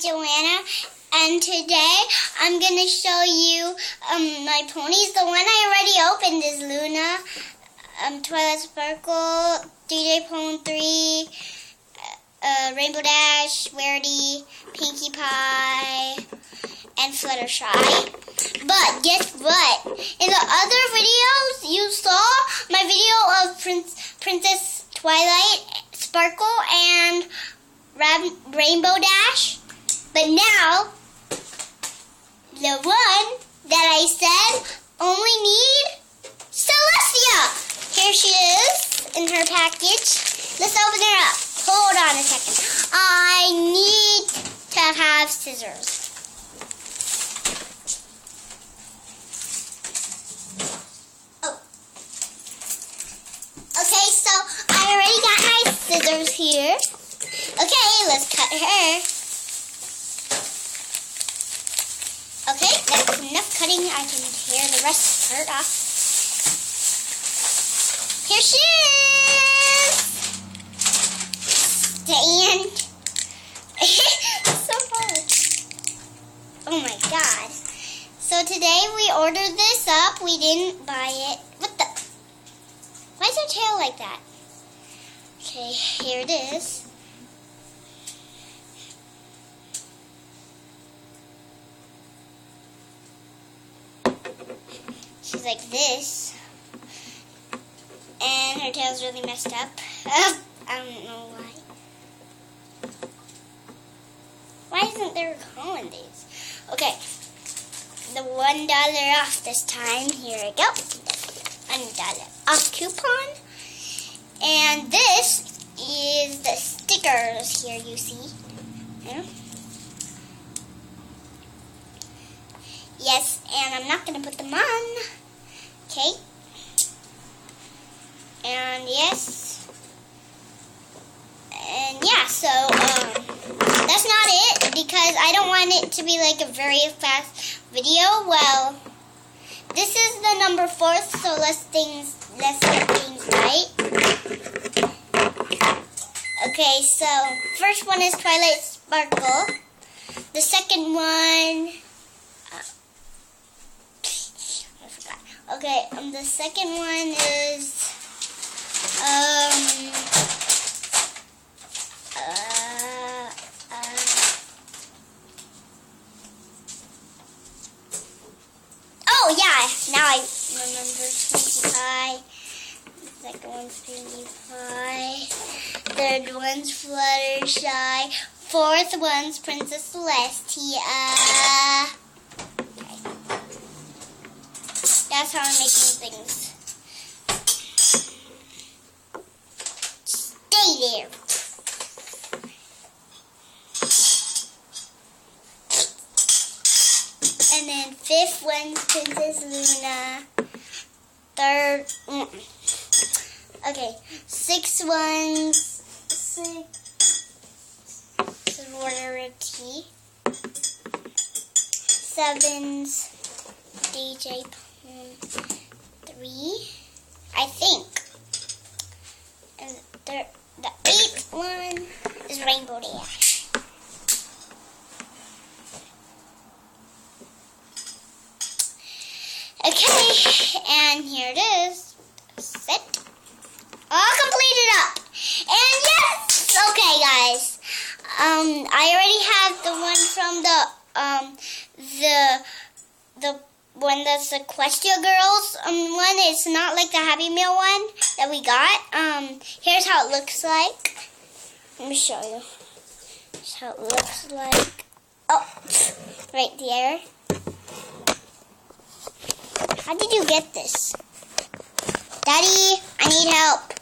Joanna, and today I'm going to show you my ponies. The one I already opened is Luna, Twilight Sparkle, DJ Pone 3, Rainbow Dash, Rarity, Pinkie Pie, and Fluttershy. But guess what? In the other videos, you saw my video of Princess Twilight Sparkle and Rainbow Dash. But now, the one that I said only need Celestria. Here she is in her package. Let's open her up. Hold on a second. I need to have scissors. Okay, so I already got my scissors here. Okay, let's cut her. Okay, that's enough cutting. I can tear the rest of her off. Here she is. Stand. So hard. Oh my god. So today we ordered this up. We didn't buy it. What the? Why is her tail like that? Okay, here it is. She's like this. And her tail's really messed up. I don't know why. Why isn't there a call in these? Okay. The $1 off this time. Here we go. $1 off coupon. And this is the stickers here you see. Yeah. Yes, and I'm not going to put them on. Okay. And yes. And yeah, so that's not it because I don't want it to be like a very fast video. Well, this is the number 4, so let's get things right. Okay, so first one is Twilight Sparkle. The second one, I forgot. Okay, the second one is oh yeah, now I remember Pinkie Pie. Second one's Pinkie Pie. Third one's Fluttershy. Fourth one's Princess Celestria. Okay. That's how I'm making things. Stay there. And then fifth one's Princess Luna. Third, okay, sixth one's Rarity. Seven's DJ Pone 3, I think. And the eighth one is Rainbow Dash. Okay, and here it is. Set. All completed up. And yes! Okay, guys. I already have the one from the one that's the Equestria Girls one. It's not like the Happy Meal one that we got. Here's how it looks like. Let me show you. Here's how it looks like. Oh, right there. How did you get this? Daddy, I need help.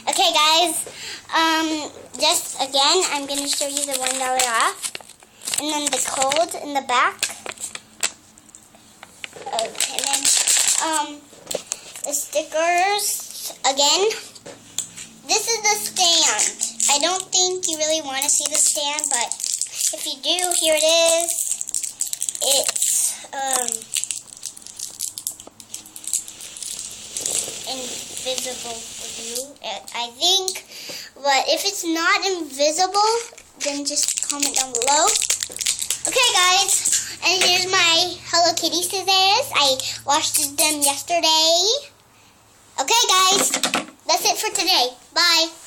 Okay, guys. Just again, I'm going to show you the $1 off. And then the code in the back. Okay, then the stickers again. This is the stand. I don't think you really want to see the stand, but if you do, here it is. It's invisible for you, I think. But if it's not invisible, then just comment down below. Okay, guys, and here's my Hello Kitty scissors. I washed them yesterday. Okay, guys, that's it for today. Bye.